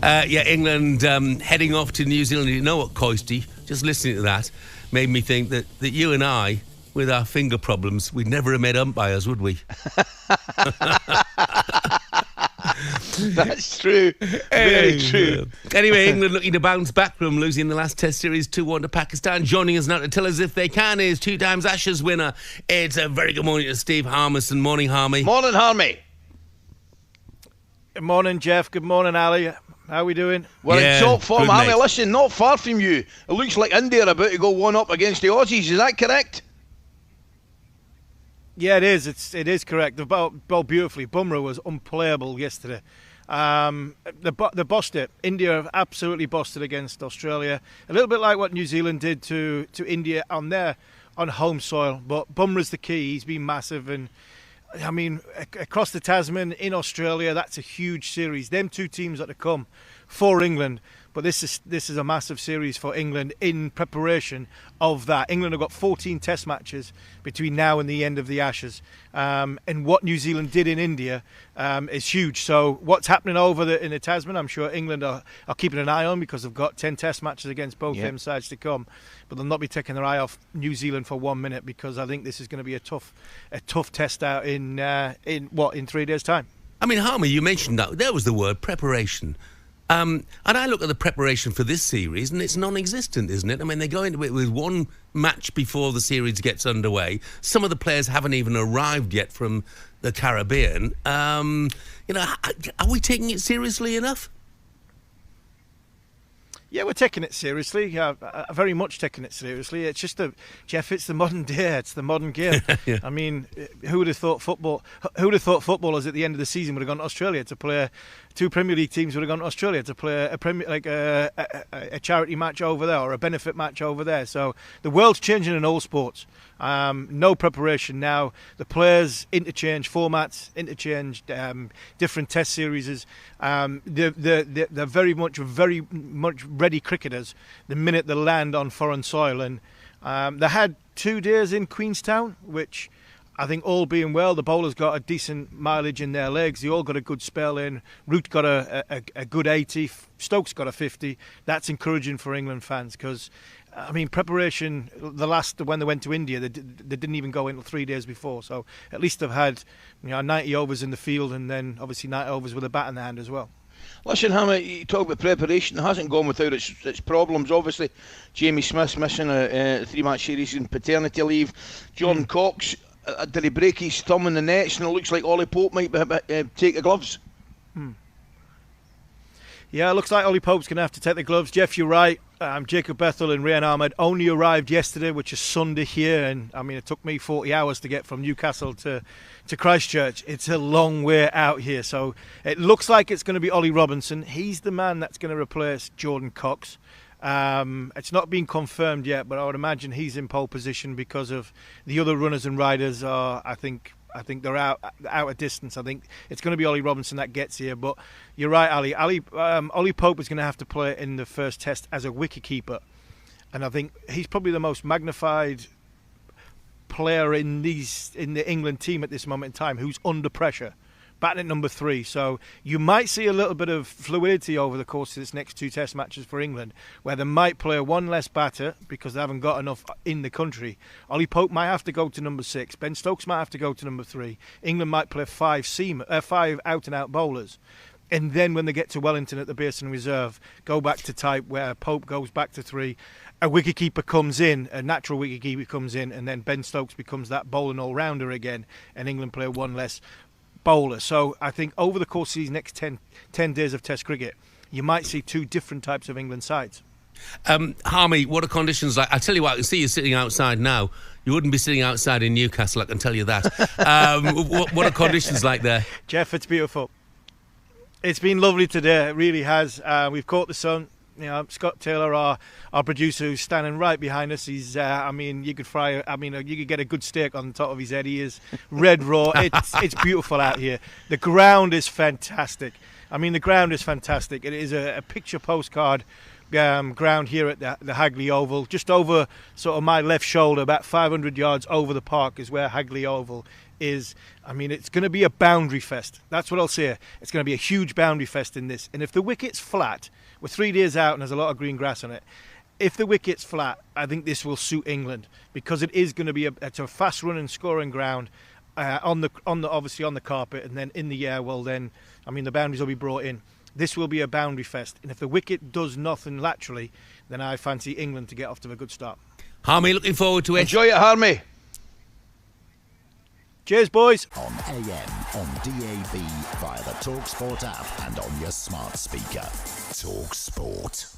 England heading off to New Zealand. You know what, Coisty? Just listening to that made me think that you and I, with our finger problems, we'd never have met umpires, would we? That's true. Very true. Anyway, England looking to bounce back from losing the last Test series 2-1 to Pakistan. Joining us now to tell us if they can is 2 times Ashes winner. It's a very good morning to Steve Harmison. Morning, Harmy. Morning, Harmy. Good morning, Jeff. Good morning, Ali. How are we doing? We're in top form, Harmy. mate. Listen, not far from you. It looks like India are about to go 1-up against the Aussies. Is that correct? Yeah, it is. It is correct. They bowled beautifully. Bumrah was unplayable yesterday. They bossed it. India have absolutely bossed it against Australia. A little bit like what New Zealand did to India on home soil. But Bumrah's the key. He's been massive. And, I mean, across the Tasman, in Australia, that's a huge series. Them 2 teams are to come for England. But this is a massive series for England in preparation of that. England have got 14 Test matches between now and the end of the Ashes. And what New Zealand did in India is huge. So what's happening over in the Tasman, I'm sure England are keeping an eye on, because they've got 10 Test matches against both them sides to come. But they'll not be taking their eye off New Zealand for 1 minute, because I think this is going to be a tough test out in 3 days' time. I mean, Harmy, you mentioned that. There was the word preparation. And I look at the preparation for this series, and it's non-existent, isn't it? I mean, they go into it with 1 match before the series gets underway. Some of the players haven't even arrived yet from the Caribbean. Are we taking it seriously enough? Yeah, we're taking it seriously. Very much taking it seriously. It's just Jeff. It's the modern day. It's the modern game. Yeah. I mean, who would have thought football? Who would have thought footballers at the end of the season would have gone to Australia to play? 2 Premier League teams would have gone to Australia to play a charity match over there, or a benefit match over there. So the world's changing in all sports. No preparation now. The players interchange formats, interchange different Test series. They're very much ready cricketers the minute they land on foreign soil. And they had 2 days in Queenstown, which I think, all being well, the bowlers got a decent mileage in their legs. They all got a good spell in. Root got a good 80. Stokes got a 50. That's encouraging for England fans, because, I mean, preparation, when they went to India, they didn't even go in 3 days before. So at least they've had 90 overs in the field, and then obviously 90 overs with a bat in the hand as well. Listen, Hammer, you talk about preparation. It hasn't gone without its problems. Obviously, Jamie Smith's missing a 3-match series in paternity leave. Jordan Cox, did he break his thumb in the nets? And it looks like Ollie Pope might take the gloves. Yeah, it looks like Ollie Pope's going to have to take the gloves. Jeff, you're right. Jacob Bethel and Rian Ahmed only arrived yesterday, which is Sunday here. And, I mean, it took me 40 hours to get from Newcastle to Christchurch. It's a long way out here. So it looks like it's going to be Ollie Robinson. He's the man that's going to replace Jordan Cox. It's not been confirmed yet, but I would imagine he's in pole position because of the other runners and riders are, I think they're out of distance. I think it's going to be Ollie Robinson that gets here. But you're right, Ali. Ollie Pope is going to have to play in the first Test as a wicketkeeper, and I think he's probably the most magnified player in the England team at this moment in time, who's under pressure, batting at number 3. So you might see a little bit of fluidity over the course of this next 2 Test matches for England, where they might play 1 less batter because they haven't got enough in the country. Ollie Pope might have to go to number 6. Ben Stokes might have to go to number 3. England might play 5 out-and-out bowlers. And then when they get to Wellington at the Basin Reserve, go back to type, where Pope goes back to 3. A wicketkeeper comes in, a natural wicketkeeper comes in, and then Ben Stokes becomes that bowling all-rounder again, and England play 1 less bowler. So I think over the course of these next 10 days of Test cricket, you might see 2 different types of England sides. Harmy, what are conditions like? I tell you what, I can see you sitting outside now. You wouldn't be sitting outside in Newcastle, I can tell you that. What are conditions like there? Jeff, it's beautiful. It's been lovely today, it really has. We've caught the sun. Scott Taylor, our producer, who's standing right behind us, he's, you could get a good steak on the top of his head. He is red raw. It's beautiful out here. The ground is fantastic. It is a picture postcard ground here at the Hagley Oval. Just over sort of my left shoulder, about 500 yards over the park, is where Hagley Oval is, I mean, it's going to be a boundary fest. That's what I'll say. It's going to be a huge boundary fest in this. And if the wicket's flat, we're 3 days out and there's a lot of green grass on it. If the wicket's flat, I think this will suit England, because it is going to be it's a fast running scoring ground obviously on the carpet, and then in the air. Well, then, I mean, the boundaries will be brought in. This will be a boundary fest, and if the wicket does nothing laterally, then I fancy England to get off to a good start. Harmy, looking forward to it. Enjoy it, Harmy. Cheers, boys. On AM, on DAB, via the talkSPORT app and on your smart speaker. talkSPORT.